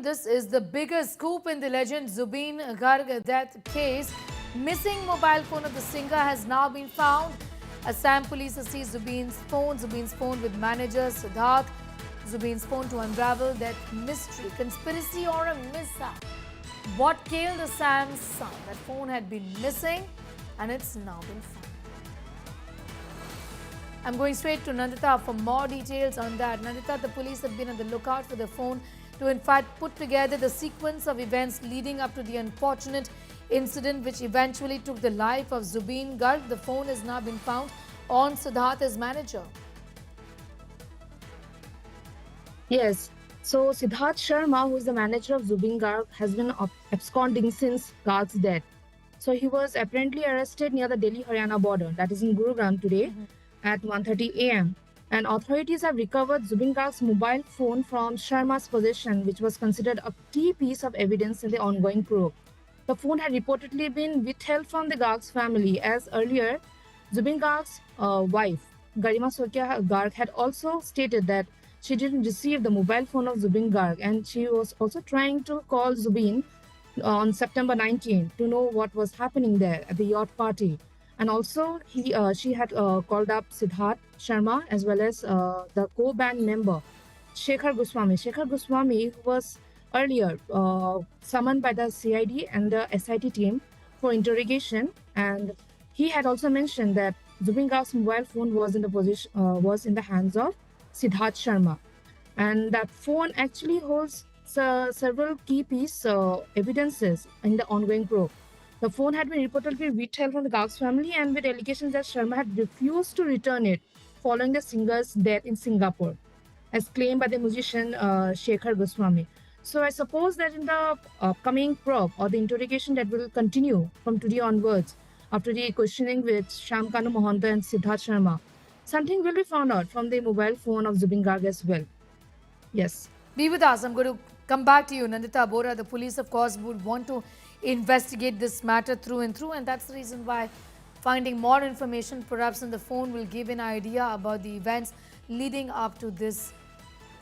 this is the biggest scoop in the legend Zubeen Garg death case. Missing mobile phone of the singer has now been found. Assam police has seized Zubeen's phone with manager Siddharth. Zubeen's phone to unravel that mystery, conspiracy or a mishap. What killed Assam's son? That phone had been missing and it's now been found. I'm going straight to Nandita for more details on that. Nandita, the police have been on the lookout for the phone to in fact put together the sequence of events leading up to the unfortunate incident which eventually took the life of Zubeen Garg. The phone has now been found on Siddharth's manager. Yes. So Siddharth Sharma, who is the manager of Zubeen Garg, has been absconding since Garg's death. So he was apparently arrested near the Delhi-Haryana border, that is in Gurugram today, at 1:30 a.m. And authorities have recovered Zubeen Garg's mobile phone from Sharma's possession, which was considered a key piece of evidence in the ongoing probe. The phone had reportedly been withheld from the Garg's family, as earlier Zubeen Garg's wife, Garima Sotya Garg, had also stated that she didn't receive the mobile phone of Zubeen Garg, and she was also trying to call Zubeen on September 19 to know what was happening there at the yacht party. And also, she had called up Siddharth Sharma as well as the co-band member, Shekhar Goswami. Shekhar Goswami, who was earlier summoned by the CID and the SIT team for interrogation, and he had also mentioned that Zubeen Garg's mobile phone was in the hands of Siddharth Sharma, and that phone actually holds several key evidences in the ongoing probe. The phone had been reportedly withheld from the Garg's family, and with allegations that Sharma had refused to return it following the singer's death in Singapore, as claimed by the musician Shekhar Goswami. So I suppose that in the upcoming probe or the interrogation that will continue from today onwards, after the questioning with Shyam Kanu Mohanta and Siddharth Sharma, something will be found out from the mobile phone of Zubeen Garg as well. Yes. Be with us. I'm going to come back to you, Nandita Bora. The police, of course, would want to investigate this matter through and through, and that's the reason why finding more information perhaps in the phone will give an idea about the events leading up to this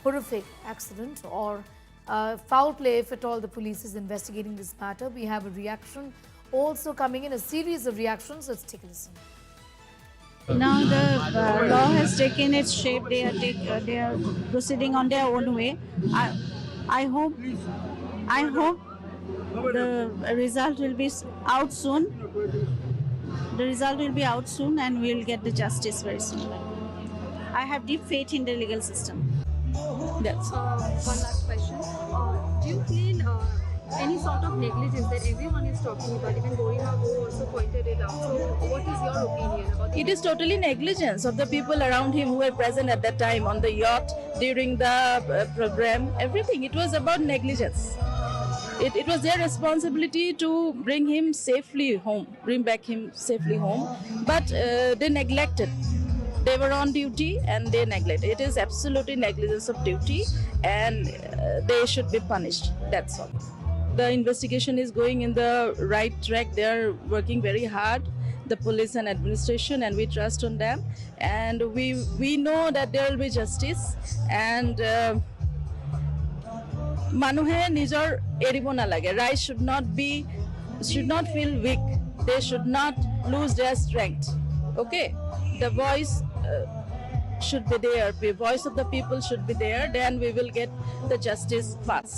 horrific accident or foul play, if at all the police is investigating this matter. We have a reaction also coming in, a series of reactions. Let's take a listen. Now the law has taken its shape. They are proceeding on their own way. I hope the result will be out soon. The result will be out soon, and we will get the justice very soon. I have deep faith in the legal system. That's One last question. Do you feel any sort of negligence that everyone is talking about? Even Gorima Go also pointed it out. So what is your opinion about It is totally negligence of the people around him who were present at that time on the yacht during the program. Everything. It was about negligence. It was their responsibility to bring him safely home, bring back him safely home. But they neglected. They were on duty and they neglected. It is absolutely negligence of duty, and they should be punished. That's all. The investigation is going in the right track. They are working very hard, the police and administration, and we trust on them. And we know that there will be justice. And manuhe nijor eribo nalage. Right should not feel weak. They should not lose their strength. Okay, the voice should be there. The voice of the people should be there. Then we will get the justice fast.